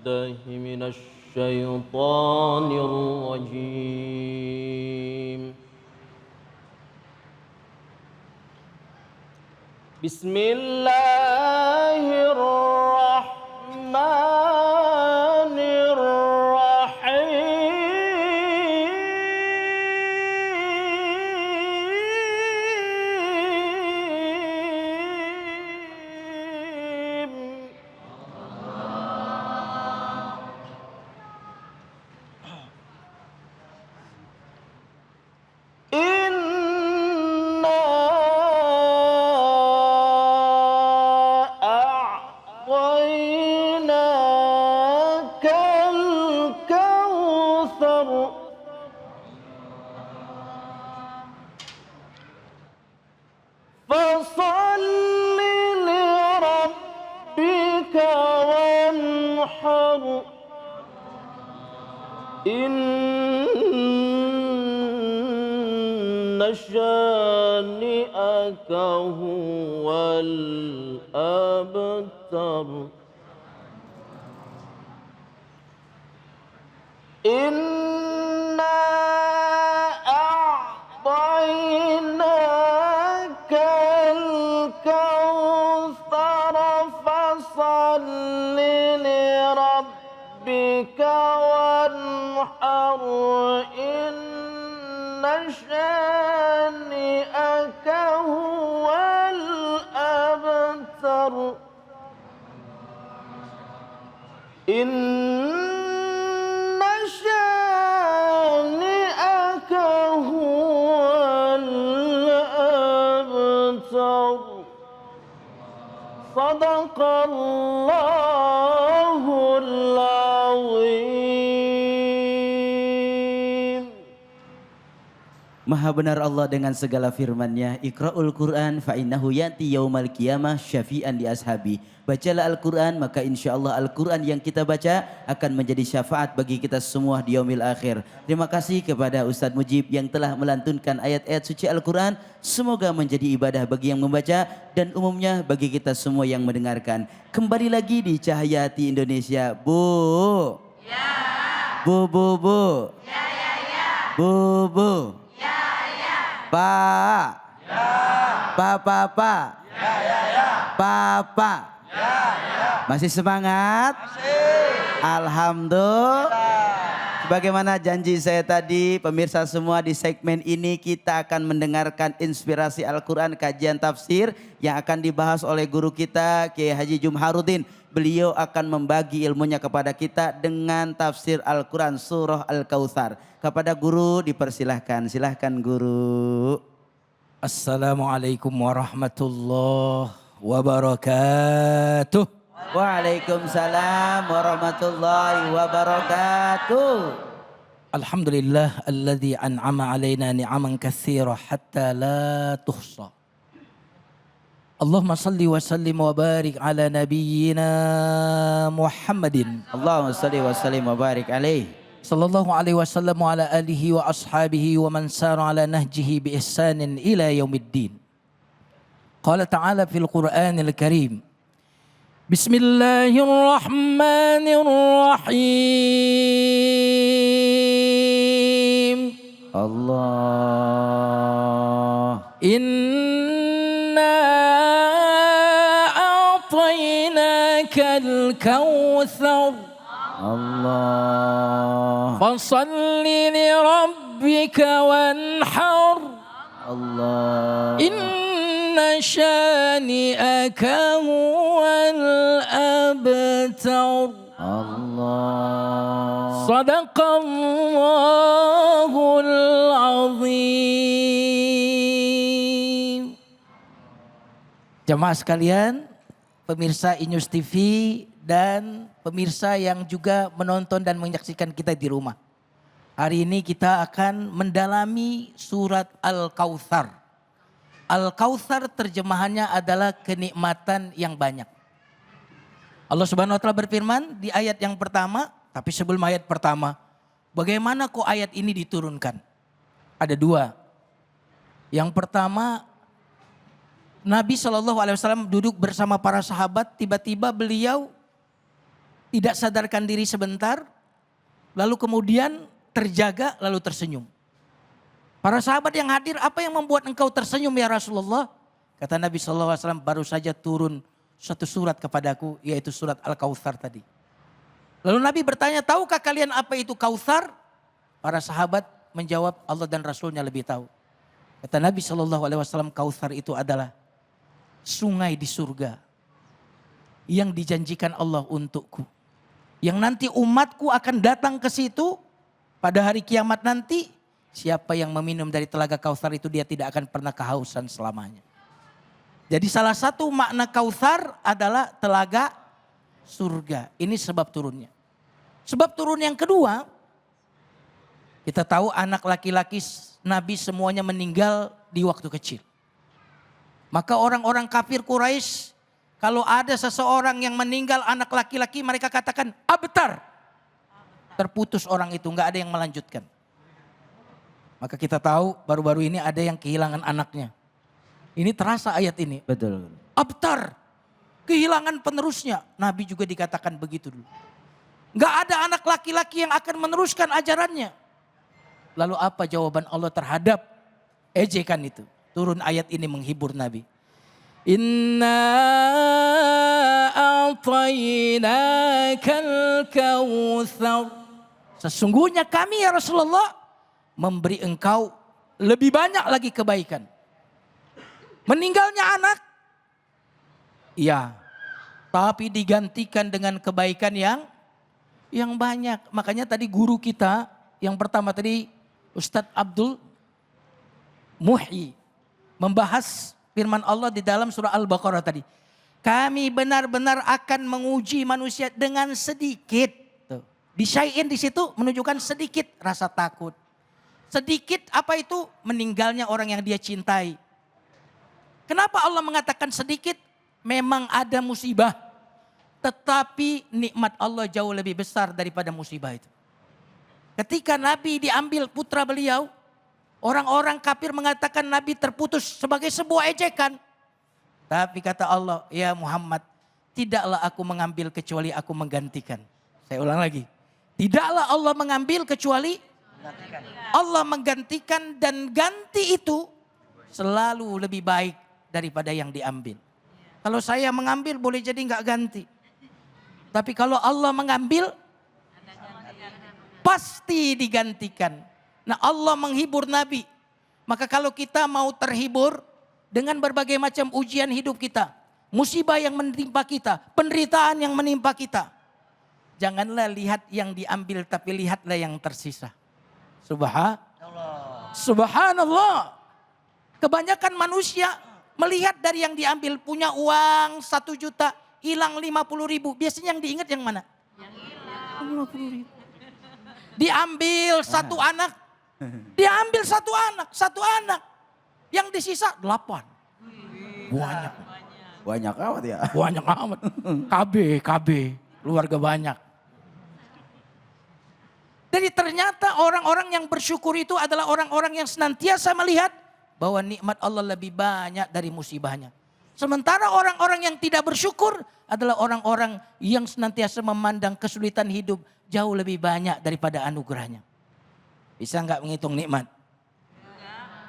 بالله من الشيطان الرجيم. بسم الله الرحمن الرحيم. إنا أعطيناك الكوثر فصل لربك وانحر إن شانئك هو الأبتر. إنا أعطيناك الكوثر فصل لربك وانحر إن شانئك هو الأبتر. إن شانئك هو الأبتر. صدق الله العظيم. Maha benar Allah dengan segala firman-Nya. Iqra'ul Qur'an fa innahu yati yaumal qiyamah syafi'an li ashabi. Bacalah Al-Qur'an maka insyaallah Al-Qur'an yang kita baca akan menjadi syafaat bagi kita semua di yaumil akhir. Terima kasih kepada Ustadz Mujib yang telah melantunkan ayat-ayat suci Al-Qur'an. Semoga menjadi ibadah bagi yang membaca dan umumnya bagi kita semua yang mendengarkan. Kembali lagi di Cahaya Hati Indonesia. Bu. Ya. Bu. Ya. Bu. Pak. Ya. Pak. Ya. Papa. Ya. Masih semangat? Masih. Alhamdulillah. Sebagaimana janji saya tadi, pemirsa semua, di segmen ini kita akan mendengarkan inspirasi Al-Quran, kajian tafsir yang akan dibahas oleh guru kita Kiai Haji Jumharudin. Beliau akan membagi ilmunya kepada kita dengan tafsir Al-Quran surah Al-Kautsar. Kepada guru dipersilahkan, silahkan guru. Assalamualaikum warahmatullahi wabarakatuh. Waalaikumsalam warahmatullahi wabarakatuh. Alhamdulillah alladzi an'ama alaina ni'aman katsira hatta la tuhsa. Allahumma salli wa sallim wa barik ala nabiyyina Muhammadin. Allahumma salli wa sallim wa barik alaihi. Sallallahu alaihi wasallam wa ala alihi wa ashabihi wa man sara ala nahjihi bi ihsanin ila yaumiddin. Qala ta'ala fil Qur'anil Karim. Bismillahirrahmanirrahim. Allah. Inna a'tainakal kautsar. Allah. Fasalli li rabbika wanhar. Allah. Inna shani'aka huwal abtar. Allah. Sadaqallahul azim. Jamaah sekalian, pemirsa Inews TV dan pemirsa yang juga menonton dan menyaksikan kita di rumah. Hari ini kita akan mendalami surat Al-Kautsar. Al-Kautsar terjemahannya adalah kenikmatan yang banyak. Allah Subhanahu wa taala berfirman di ayat yang pertama, tapi sebelum ayat pertama, bagaimana kok ayat ini diturunkan? Ada dua. Yang pertama, Nabi SAW duduk bersama para sahabat, tiba-tiba beliau tidak sadarkan diri sebentar, lalu kemudian terjaga, lalu tersenyum. Para sahabat yang hadir, apa yang membuat engkau tersenyum ya Rasulullah? Kata Nabi SAW, baru saja turun satu surat kepadaku, yaitu surat Al-Kautsar tadi. Lalu Nabi bertanya, tahukah kalian apa itu Kautsar? Para sahabat menjawab, Allah dan Rasulnya lebih tahu. Kata Nabi SAW, Kautsar itu adalah sungai di surga yang dijanjikan Allah untukku. Yang nanti umatku akan datang ke situ pada hari kiamat nanti. Siapa yang meminum dari telaga Kautsar itu dia tidak akan pernah kehausan selamanya. Jadi salah satu makna Kautsar adalah telaga surga. Ini sebab turunnya. Sebab turun yang kedua, kita tahu anak laki-laki Nabi semuanya meninggal di waktu kecil. Maka orang-orang kafir Quraisy, kalau ada seseorang yang meninggal anak laki-laki, mereka katakan abtar. Terputus orang itu, nggak ada yang melanjutkan. Maka kita tahu baru-baru ini ada yang kehilangan anaknya. Ini terasa ayat ini. Betul. Abtar, kehilangan penerusnya. Nabi juga dikatakan begitu dulu. Nggak ada anak laki-laki yang akan meneruskan ajarannya. Lalu apa jawaban Allah terhadap ejekan itu? Turun ayat ini menghibur Nabi. Inna a'tainakal kautsar. Sesungguhnya kami ya Rasulullah memberi engkau lebih banyak lagi kebaikan. Meninggalnya anak, iya, tapi digantikan dengan kebaikan yang banyak. Makanya tadi guru kita yang pertama tadi Ustadz Abdul Muhyi membahas firman Allah di dalam surah Al-Baqarah tadi. Kami benar-benar akan menguji manusia dengan sedikit. Tuh. Disyai'in di situ menunjukkan sedikit rasa takut. Sedikit apa itu? Meninggalnya orang yang dia cintai. Kenapa Allah mengatakan sedikit? Memang ada musibah. Tetapi nikmat Allah jauh lebih besar daripada musibah itu. Ketika Nabi diambil putra beliau, orang-orang kafir mengatakan Nabi terputus sebagai sebuah ejekan. Tapi kata Allah, ya Muhammad, tidaklah aku mengambil kecuali aku menggantikan. Saya ulang lagi. Tidaklah Allah mengambil kecuali Allah menggantikan, dan ganti itu selalu lebih baik daripada yang diambil. Kalau saya mengambil boleh jadi nggak ganti. Tapi kalau Allah mengambil pasti digantikan. Nah Allah menghibur Nabi. Maka kalau kita mau terhibur dengan berbagai macam ujian hidup kita, musibah yang menimpa kita, penderitaan yang menimpa kita, janganlah lihat yang diambil tapi lihatlah yang tersisa. Subhanallah. Kebanyakan manusia melihat dari yang diambil, punya uang 1 juta, hilang 50.000. Biasanya yang diingat yang mana? Yang hilang. 50.000. Diambil satu anak. Diambil satu anak. Yang disisa 8. Banyak. Banyak amat ya. Banyak amat. KB, keluarga banyak. Jadi ternyata orang-orang yang bersyukur itu adalah orang-orang yang senantiasa melihat bahwa nikmat Allah lebih banyak dari musibahnya. Sementara orang-orang yang tidak bersyukur adalah orang-orang yang senantiasa memandang kesulitan hidup jauh lebih banyak daripada anugerahnya. Bisa nggak menghitung nikmat?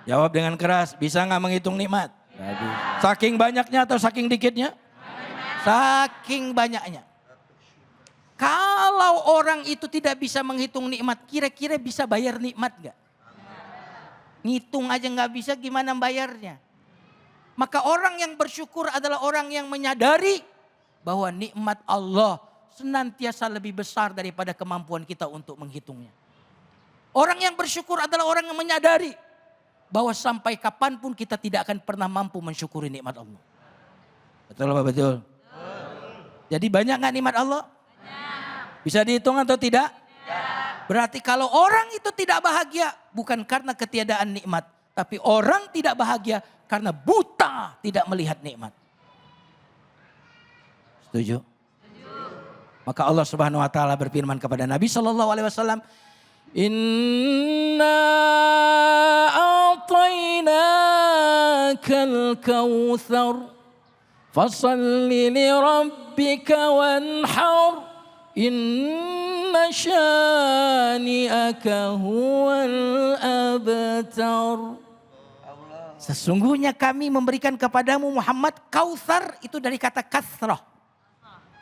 Jawab dengan keras, bisa nggak menghitung nikmat? Saking banyaknya atau saking dikitnya? Saking banyaknya. Kalau orang itu tidak bisa menghitung nikmat, kira-kira bisa bayar nikmat gak? Ngitung aja gak bisa, gimana bayarnya? Maka orang yang bersyukur adalah orang yang menyadari bahwa nikmat Allah senantiasa lebih besar daripada kemampuan kita untuk menghitungnya. Orang yang bersyukur adalah orang yang menyadari bahwa sampai kapanpun kita tidak akan pernah mampu mensyukuri nikmat Allah. Betul apa betul? Jadi banyak gak nikmat Allah? Bisa dihitung atau tidak? Berarti kalau orang itu tidak bahagia bukan karena ketiadaan nikmat. Tapi orang tidak bahagia karena buta tidak melihat nikmat. Setuju? Maka Allah Subhanahu wa taala berfirman kepada Nabi sallallahu alaihi wasallam, "Inna a'tainakal kautsar fashalli li rabbika wanhar Inna syani'aka huwal abtar. Sesungguhnya kami memberikan kepadamu Muhammad Kautsar, itu dari kata kasrah.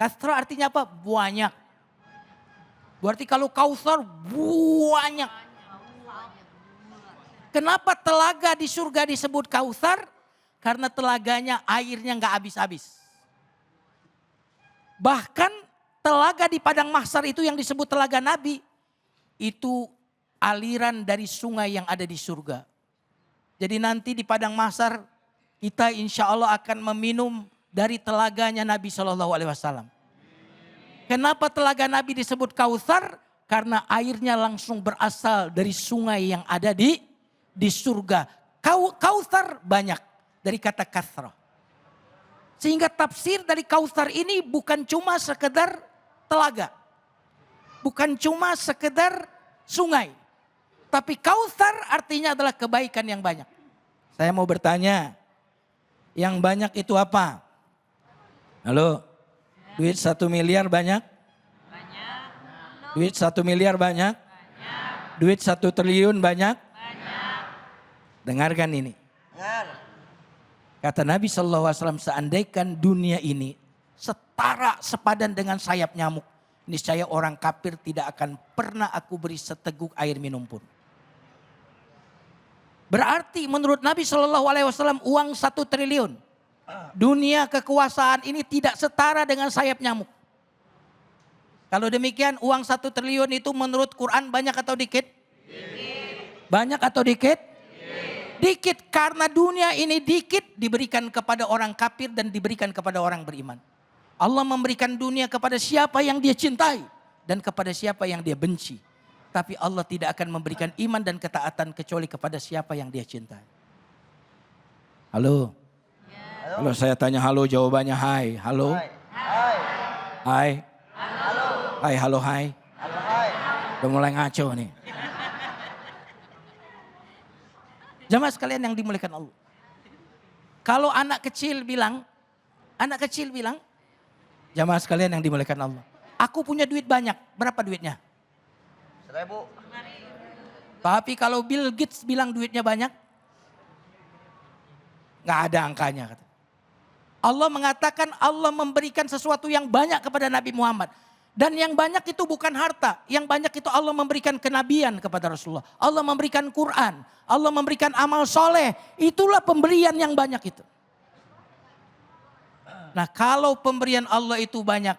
Kasrah artinya apa? Banyak. Berarti kalau Kautsar banyak. Kenapa telaga di surga disebut Kautsar? Karena telaganya airnya nggak habis-habis. Bahkan telaga di padang mahsyar itu yang disebut telaga Nabi, itu aliran dari sungai yang ada di surga. Jadi nanti di padang mahsyar kita insya Allah akan meminum dari telaganya Nabi SAW. Kenapa telaga Nabi disebut Kautsar? Karena airnya langsung berasal dari sungai yang ada di surga. Kautsar banyak dari kata kasrah. Sehingga tafsir dari Kautsar ini bukan cuma sekedar telaga. Bukan cuma sekedar sungai. Tapi Kautsar artinya adalah kebaikan yang banyak. Saya mau bertanya, yang banyak itu apa? Halo, duit 1 miliar banyak? Banyak. Duit 1 miliar banyak? Banyak. Duit 1 triliun banyak? Banyak. Dengarkan ini. Kata Nabi SAW, seandainya dunia ini setara sepadan dengan sayap nyamuk, niscaya orang kafir tidak akan pernah aku beri seteguk air minum pun. Berarti menurut Nabi SAW uang 1 triliun. Dunia kekuasaan ini tidak setara dengan sayap nyamuk. Kalau demikian uang 1 triliun itu menurut Quran banyak atau dikit? Dikit. Banyak atau dikit? Dikit, karena dunia ini dikit diberikan kepada orang kafir dan diberikan kepada orang beriman. Allah memberikan dunia kepada siapa yang dia cintai dan kepada siapa yang dia benci. Tapi Allah tidak akan memberikan iman dan ketaatan kecuali kepada siapa yang dia cintai. Halo? Kalau saya tanya halo, jawabannya hai. Halo? Hai. Halo. Hai, halo, hai. Halo, hai. Udah mulai ngaco nih. Jamaah sekalian yang dimuliakan Allah. Kalau anak kecil bilang, jamaah sekalian yang dimuliakan Allah, aku punya duit banyak. Berapa duitnya? 1000. Tapi kalau Bill Gates bilang duitnya banyak, nggak ada angkanya. Allah mengatakan Allah memberikan sesuatu yang banyak kepada Nabi Muhammad. Dan yang banyak itu bukan harta. Yang banyak itu Allah memberikan kenabian kepada Rasulullah. Allah memberikan Quran. Allah memberikan amal soleh. Itulah pemberian yang banyak itu. Nah, kalau pemberian Allah itu banyak,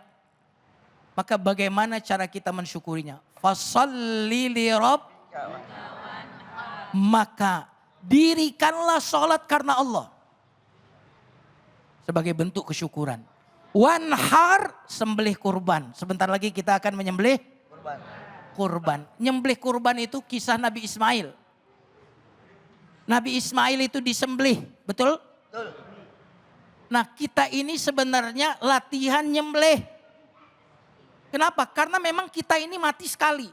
maka bagaimana cara kita mensyukurinya? Fasalli li rabb. Maka dirikanlah sholat karena Allah. Sebagai bentuk kesyukuran. Wanhar, sembelih kurban. Sebentar lagi kita akan menyembelih kurban. Nyembelih kurban itu kisah Nabi Ismail. Nabi Ismail itu disembelih, betul? Betul. Nah, kita ini sebenarnya latihan nyembelih. Kenapa? Karena memang kita ini mati sekali.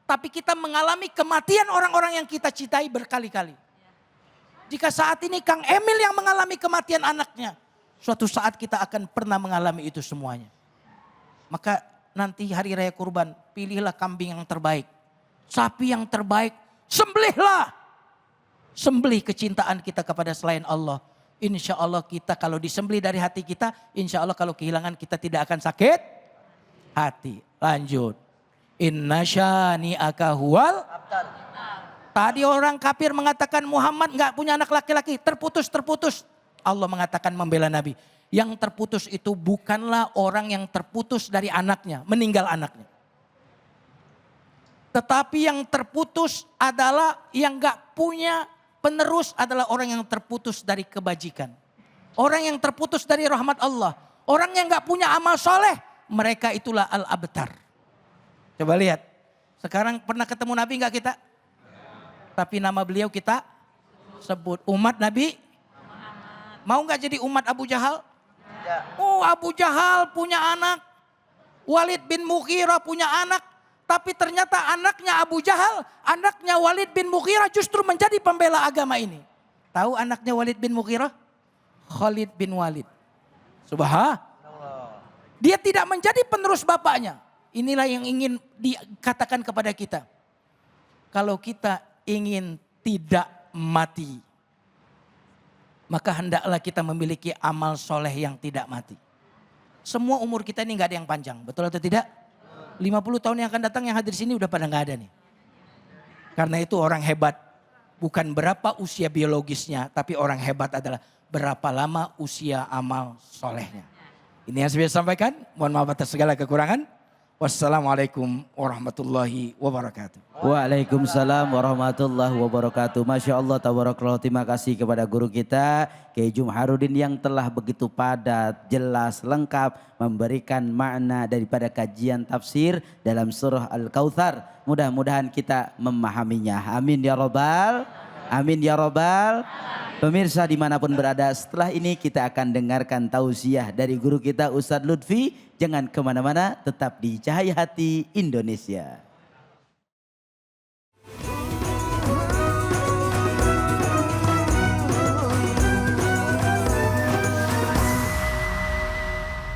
Tapi kita mengalami kematian orang-orang yang kita cintai berkali-kali. Jika saat ini Kang Emil yang mengalami kematian anaknya, suatu saat kita akan pernah mengalami itu semuanya. Maka nanti hari raya kurban, pilihlah kambing yang terbaik. Sapi yang terbaik, sembelihlah. Sembelih kecintaan kita kepada selain Allah. Insya Allah kita kalau disembelih dari hati kita, insya Allah kalau kehilangan kita tidak akan sakit hati. Lanjut. Inna syani'aka huwal. Tadi orang kafir mengatakan Muhammad gak punya anak laki-laki. Terputus. Allah mengatakan membela Nabi. Yang terputus itu bukanlah orang yang terputus dari anaknya. Meninggal anaknya. Tetapi yang terputus adalah yang gak punya penerus adalah orang yang terputus dari kebajikan. Orang yang terputus dari rahmat Allah. Orang yang gak punya amal soleh. Mereka itulah al-abtar. Coba lihat. Sekarang pernah ketemu Nabi gak kita? Tapi nama beliau kita sebut. Umat Nabi. Mau gak jadi umat Abu Jahal? Oh, Abu Jahal punya anak. Walid bin Mughirah punya anak. Tapi ternyata anaknya Abu Jahal, anaknya Walid bin Mughirah justru menjadi pembela agama ini. Tahu anaknya Walid bin Mughirah? Khalid bin Walid. Subhanallah. Dia tidak menjadi penerus bapaknya. inilah yang ingin dikatakan kepada kita. Kalau kita ingin tidak mati, maka hendaklah kita memiliki amal soleh yang tidak mati. Semua umur kita ini gak ada yang panjang, betul atau tidak? 50 tahun yang akan datang yang hadir sini udah pada gak ada nih. Karena itu orang hebat bukan berapa usia biologisnya, tapi orang hebat adalah berapa lama usia amal solehnya. Ini yang saya sampaikan, mohon maaf atas segala kekurangan. Wassalamualaikum warahmatullahi wabarakatuh. Waalaikumsalam warahmatullahi wabarakatuh. Masya Allah, tabarakallah. Terima kasih kepada guru kita Kiai Jumharudin yang telah begitu padat, jelas, lengkap memberikan makna daripada kajian tafsir dalam surah Al-Kautsar. Mudah-mudahan kita memahaminya. Amin ya robbal. Amin ya robbal. Pemirsa dimanapun berada, setelah ini kita akan dengarkan tausiah dari guru kita Ustadz Lutfi. Jangan kemana-mana, tetap di Cahaya Hati Indonesia.